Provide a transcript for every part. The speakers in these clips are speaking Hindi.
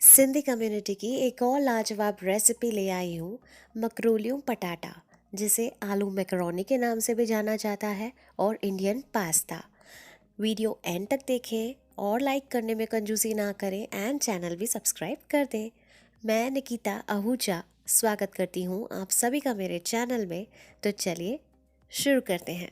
सिंधी कम्युनिटी की एक और लाजवाब रेसिपी ले आई हूँ। मकरोलियों पटाटा, जिसे आलू मैकरोनी के नाम से भी जाना जाता है, और इंडियन पास्ता। वीडियो एंड तक देखें और लाइक करने में कंजूसी ना करें एंड चैनल भी सब्सक्राइब कर दें। मैं निकिता आहूजा स्वागत करती हूँ आप सभी का मेरे चैनल में। तो चलिए शुरू करते हैं।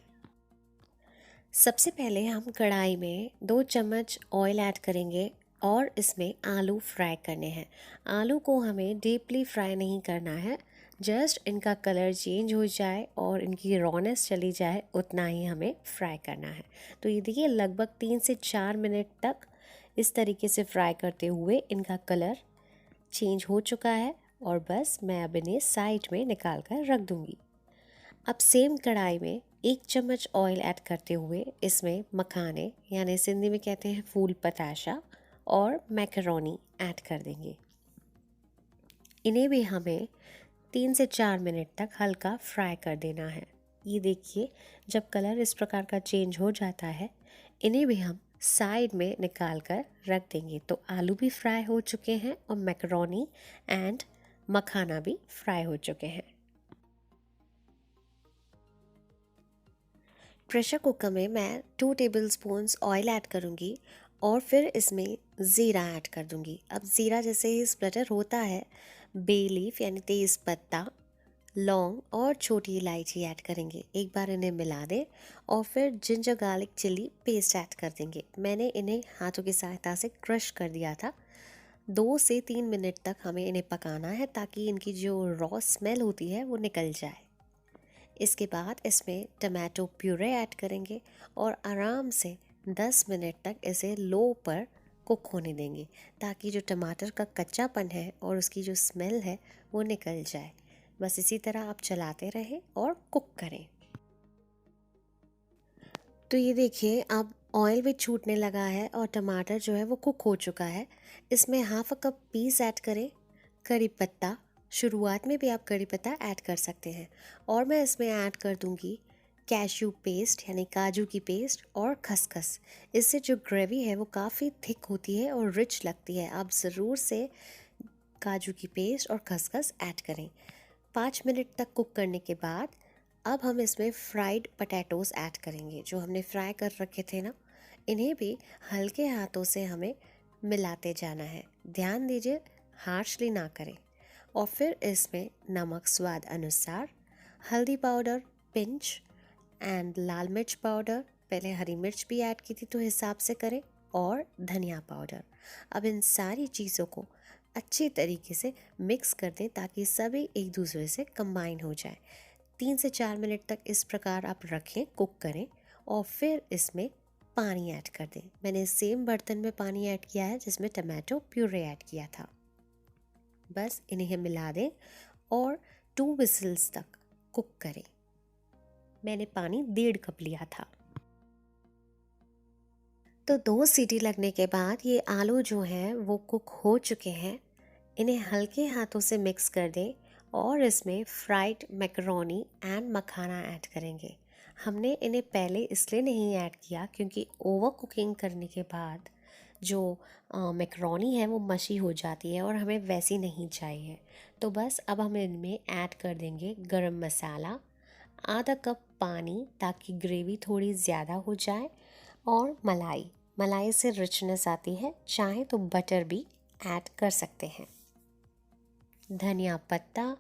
सबसे पहले हम कढ़ाई में 2 चम्मच ऑयल ऐड करेंगे और इसमें आलू फ्राई करने हैं। आलू को हमें डीपली फ्राई नहीं करना है, जस्ट इनका कलर चेंज हो जाए और इनकी रॉनेस चली जाए उतना ही हमें फ्राई करना है। तो ये देखिए लगभग 3 से 4 मिनट तक इस तरीके से फ्राई करते हुए इनका कलर चेंज हो चुका है और बस मैं अब इन्हें साइड में निकाल कर रख दूँगी। अब सेम कढ़ाई में 1 चम्मच ऑयल ऐड करते हुए इसमें मखाने यानी सिंधी में कहते हैं फूल पताशा और मैकरोनी ऐड कर देंगे। इन्हें भी हमें 3 से 4 मिनट तक हल्का फ्राई कर देना है। ये देखिए जब कलर इस प्रकार का चेंज हो जाता है, इन्हें भी हम साइड में निकाल कर रख देंगे। तो आलू भी फ्राई हो चुके हैं और मैकरोनी एंड मखाना भी फ्राई हो चुके हैं। प्रेशर कुकर में मैं 2 टेबलस्पून्स ऑयल ऐड करूँगी और फिर इसमें ज़ीरा ऐड कर दूँगी। अब ज़ीरा जैसे ही स्प्लटर होता है, बे लीफ यानी तेज़ पत्ता, लौंग और छोटी इलायची ऐड करेंगे। एक बार इन्हें मिला दें और फिर ginger garlic chilli paste add कर देंगे। मैंने इन्हें हाथों की सहायता से क्रश कर दिया था। 2 से 3 मिनट तक हमें इन्हें पकाना है ताकि इनकी जो रॉ स्मेल होती है वो निकल जाए। इसके बाद इसमें टमाटो प्यूरे ऐड करेंगे और आराम से 10 मिनट तक इसे लो पर कुक होने देंगे ताकि जो टमाटर का कच्चापन है और उसकी जो स्मेल है वो निकल जाए। बस इसी तरह आप चलाते रहें और कुक करें। तो ये देखिए अब ऑयल भी छूटने लगा है और टमाटर जो है वो कुक हो चुका है। इसमें half a cup peas add करें, करी पत्ता, शुरुआत में भी आप करी पत्ता ऐड कर सकते हैं, और मैं इसमें ऐड कर दूंगी कैश्यू पेस्ट यानी काजू की पेस्ट और खसखस। इससे जो ग्रेवी है वो काफ़ी थिक होती है और रिच लगती है। आप ज़रूर से काजू की पेस्ट और खसखस ऐड करें। 5 मिनट तक कुक करने के बाद अब हम इसमें फ्राइड पटैटोज़ ऐड करेंगे जो हमने फ्राई कर रखे थे ना। इन्हें भी हल्के हाथों से हमें मिलाते जाना है। ध्यान दीजिए हार्शली ना करें। और फिर इसमें नमक स्वाद अनुसार, हल्दी पाउडर पिंच एंड लाल मिर्च पाउडर, पहले हरी मिर्च भी ऐड की थी तो हिसाब से करें, और धनिया पाउडर। अब इन सारी चीज़ों को अच्छी तरीके से मिक्स कर दें ताकि सभी एक दूसरे से कंबाइन हो जाए। 3 से 4 मिनट तक इस प्रकार आप रखें, कुक करें और फिर इसमें पानी ऐड कर दें। मैंने सेम बर्तन में पानी ऐड किया है जिसमें टमाटो प्यूरे ऐड किया था। बस इन्हें मिला दें और 2 विसिल्स तक कुक करें। मैंने पानी 1.5 कप लिया था। तो 2 सीटी लगने के बाद ये आलू जो हैं वो कुक हो चुके हैं। इन्हें हल्के हाथों से मिक्स कर दें और इसमें fried macaroni and makhana add करेंगे। हमने इन्हें पहले इसलिए नहीं ऐड किया क्योंकि ओवर कुकिंग करने के बाद जो मैकरोनी है वो मशी हो जाती है और हमें वैसी नहीं चाहिए। तो बस अब हम इनमें ऐड कर देंगे गरम मसाला, आधा कप पानी ताकि ग्रेवी थोड़ी ज़्यादा हो जाए, और मलाई। मलाई से रिचनेस आती है, चाहे तो बटर भी ऐड कर सकते हैं, धनिया पत्ता,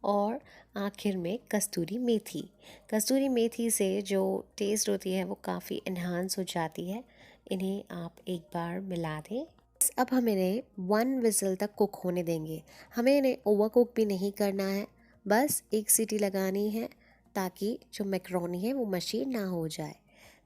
और आखिर में कस्तूरी मेथी। कस्तूरी मेथी से जो टेस्ट होती है वो काफ़ी इन्हांस हो जाती है। इन्हें आप एक बार मिला दें। अब हम इन्हें 1 विसल तक कुक होने देंगे। हमें इन्हें ओवर कुक भी नहीं करना है, बस 1 सीटी लगानी है ताकि जो मैकरोनी है वो मशी ना हो जाए।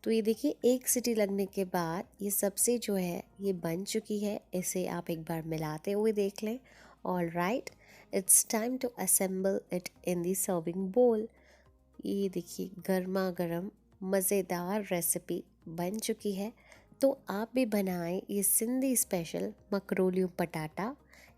तो ये देखिए 1 सीटी लगने के बाद ये सबसे जो है ये बन चुकी है। इसे आप एक बार मिलाते हुए देख लें। All right, it's time to assemble it in the serving bowl. ये देखिए गर्मा गर्म मज़ेदार रेसिपी बन चुकी है। तो आप भी बनाएं ये सिंधी स्पेशल मकरोलियों पटाटा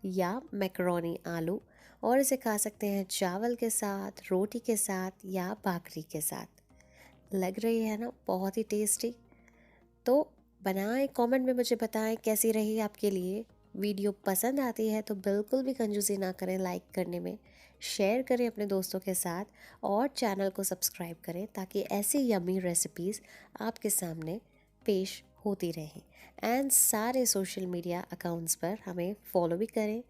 या मैकरोनी आलू, और इसे खा सकते हैं चावल के साथ, रोटी के साथ या भाकरी के साथ। लग रही है ना बहुत ही टेस्टी। तो बनाएं, कमेंट में मुझे बताएं कैसी रही आपके लिए। वीडियो पसंद आती है तो बिल्कुल भी कंजूसी ना करें लाइक करने में, शेयर करें अपने दोस्तों के साथ और चैनल को सब्सक्राइब करें ताकि ऐसी यमी रेसिपीज़ आपके सामने पेश होती रहें। एंड सारे सोशल मीडिया अकाउंट्स पर हमें फॉलो भी करें।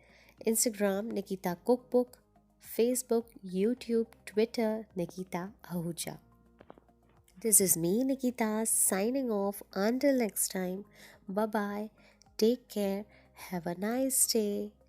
Instagram Nikita cook book, Facebook, YouTube, Twitter Nikita Ahuja. This is me, Nikita, signing off. Until next time, bye bye. Take care. Have a nice day.